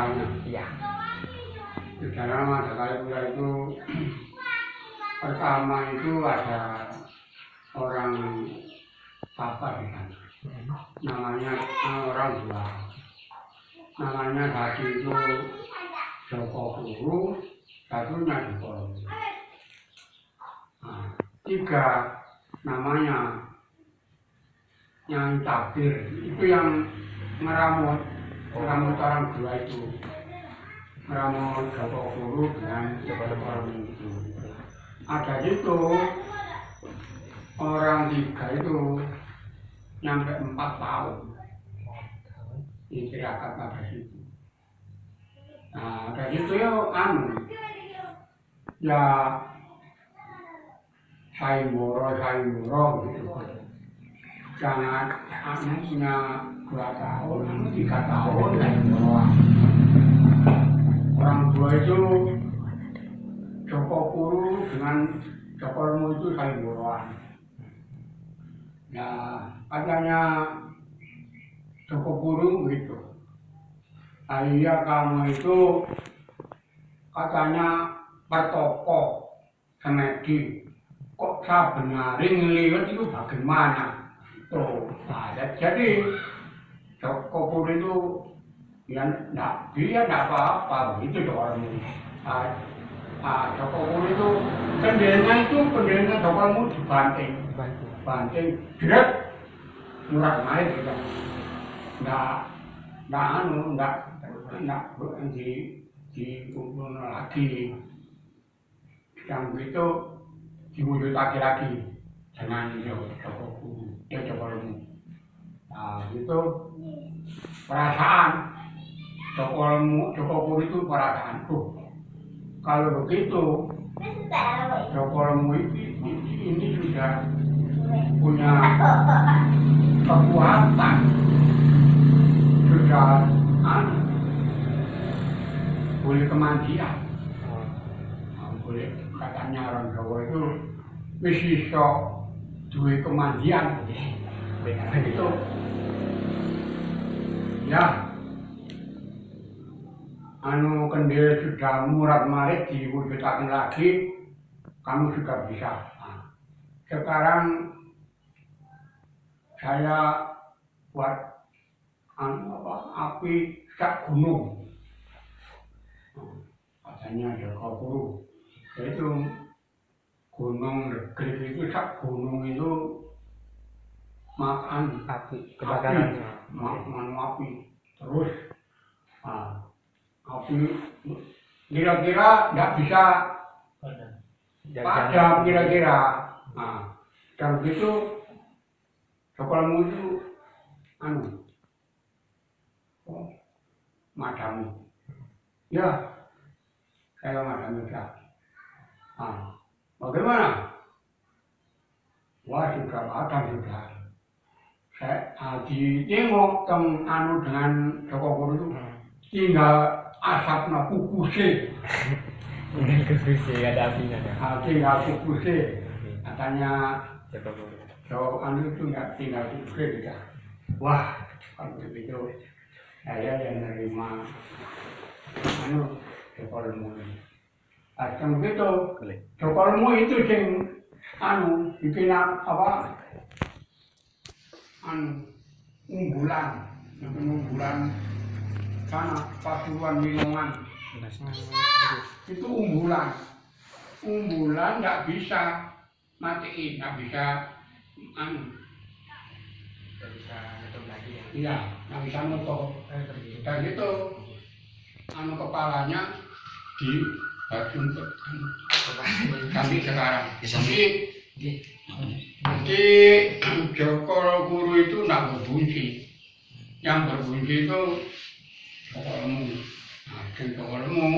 sejarahnya. Iya. Sejarah Madagayura itu pertama itu ada orang apa di sana. Namanya orang dua. Namanya satu itu Joko Guru, satunya Joko. Nah, tiga namanya yang tabir itu yang meramut orang dua itu, meramut Joko Guru dengan Joko itu. Ada itu orang tiga itu nyampe 4 tahun ditirakat pada situ. Nah, dari situ ya Saimoro gitu. Jangan punya 2 tahun, 3 tahun Saimoro. Orang dua itu Joko Guru dengan Joko Lemu itu Saimoroan. Ya, katanya Joko Guru gitu. Iya kamu itu katanya bertoko semedi. Kok sebenarnya ngelihat itu bagaimana? Tuh, nah, jadi Joko Guru itu dia enggak apa-apa begitu orang ini. Joko Guru itu pendirinya Joko Lemu dibanting, jerat murah naik gitu. Enggak dikumpul lagi. Yang itu diwujud lagi dengan Joko Guru, Joko Lemu. Nah, itu perasaan Joko Guru itu perasaanku. Kalau begitu, Joko Lemu ini sudah punya kekuatan, sudah boleh kemandian. Boleh katanya orang Jawa itu wis iso duwe kemandian. Itu ya kendil sudah murat-marit diwujudakan lagi, kamu juga bisa. Sekarang saya buat api sak gunung. Katanya Joko Guru. Itu gunung negeri itu sak gunung itu makan api kebakaran. Api terus api kira-kira nggak bisa padam kira-kira. Dan begitu Joko Lemu itu madami. Ya, saya madami ya. Bagaimana? Wah, sudah padam sudah. Saya ditengok dengan Joko Guru itu tinggal asapnya kukuse. Ada apinya kan? Tinggal kukuse. Katanya Joko Guru. Itu nggak tinggal kukuse gitu. Wah, kalau begitu saya yang nerima Joko Lemu. Macam begitu. Joko Lemu itu sing bikin apa? Unggulan sana Pasuruan Milongan. Itu unggulan nggak bisa matiin, nggak bisa nutup lagi ya. Iya, nggak bisa nutup. Dan itu kepalanya di baju sampai sekarang. Jadi Joko Guru itu nggak berbunyi. Yang berbunyi itu Joko Lemu. Joko Lemu,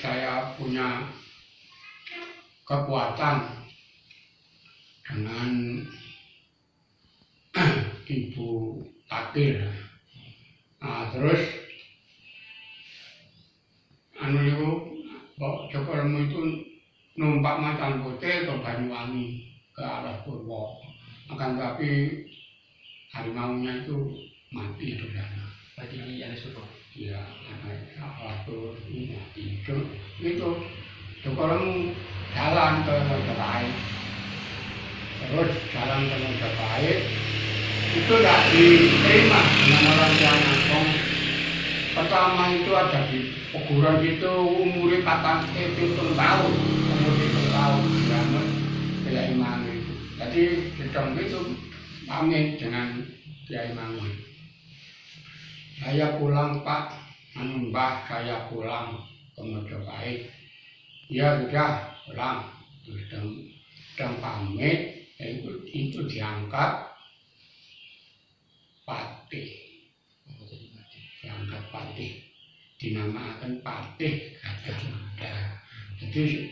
saya punya kekuatan dengan Ibu Tatir. Terus Joko Lemu itu numpak Macan Putih ke Banyuwangi, ke arah Purwo. Akan tapi harimaunya itu mati di sana. Lagi di Alas Purwo. ya waktu itu kalau jalan ke Majapahit, terus jalan ke Majapahit itu tidak diterima dengan orang tuanya. Pertama itu ada di peguran itu umurnya 7 tahun, umur 7 tahun dilamar Kiai Mangun itu. Jadi sedang itu pamit dengan Kiai Mangun. Saya pulang Pak, Mbah saya pulang ke Majapahit. Ya sudah pulang, sedang pamit, itu diangkat Patih. Diangkat Patih, dinamakan Patih Gajah Mada. Jadi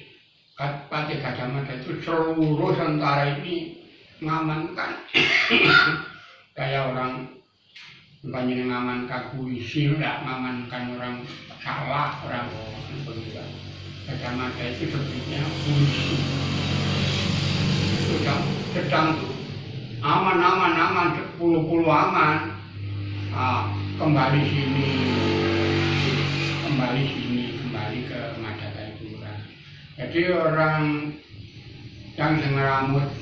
Patih Gajah Mada itu seluruh tentara ini mengamankan kayak orang bukannya mengamankan polisi, tidak mengamankan orang salah, orang begitu. Gajah Mada itu sebetulnya polisi. Itu sedang aman, 10 aman. Kembali ke Madagaipuran. Jadi orang yang rambutnya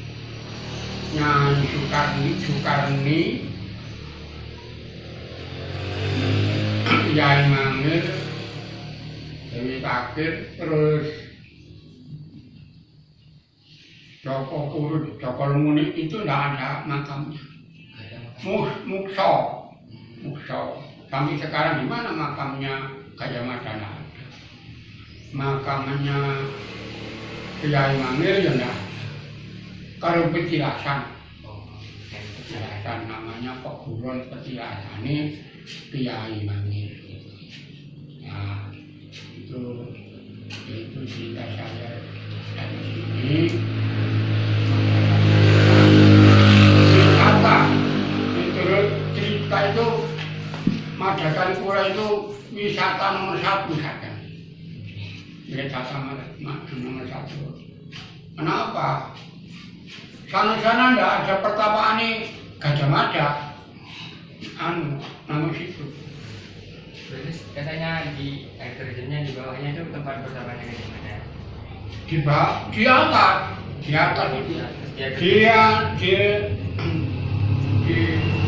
Soekarni, Kiai Mangir, Dewi Pakir, terus Joko Kurut, Joko Lumuni itu tidak ada makamnya. Mukso. Sampai sekarang di mana makamnya Gajah Mada? Makamnya Kiai Mangir ya enggak. Kalau Petilasan, namanya Peguron Petilasan ini Kiai Mangir. Nah, itu cerita saya dari sini. Cerita itu Madagaipuran itu wisata nomor 1 saja. Wisata nomor 1. Kenapa? Sana-sana tidak ada pertapaan Gajah Mada. Nama situ. Terus katanya di air terjunnya di bawahnya itu tempat pertamanya Gajah Mada. Di atas itu. Dia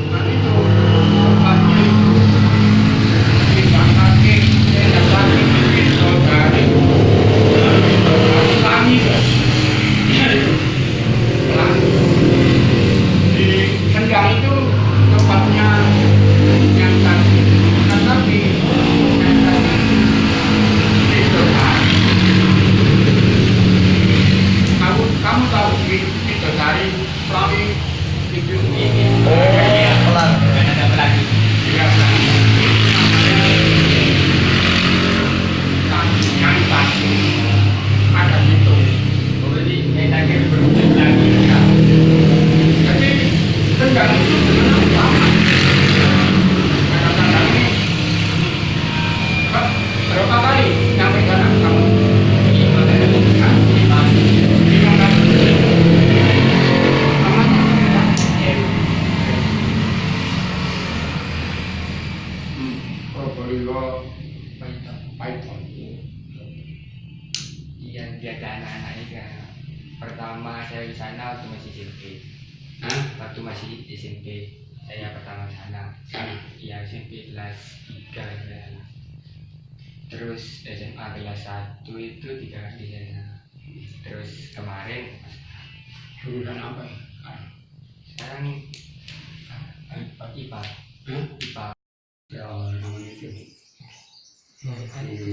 itu tempatnya itu di Sendang itu tempatnya yang tadi, tetapi kamu tahu di Sari Suami itu ini. Pelang. Ada pelagi. Iya. Ada itu. Berarti enaknya berhubung lagi. Jadi Sendang itu sebenarnya sama. Kadang-kadang ini berapa kali sampai sana kamu? 5 kali. 5 kali. Probolinggo Python. Iya, dia ada anak-anaknya kan. Pertama saya di sana waktu masih SMP. Waktu masih SMP saya pertama sana. Iya, SMP kelas 3 ya. Terus SMA kelas 1 itu 3 kali di sana. Terus kemarin Jurusan apa ya? sekarang IPA. IPA. Ya namanya itu.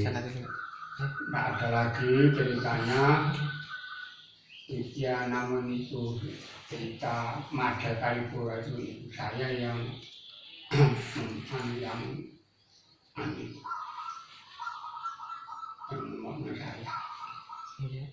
Sana tuh. Nggak ada lagi ceritanya. Ya namun itu cerita Madagaipuran itu saya yang mau saya. Iya.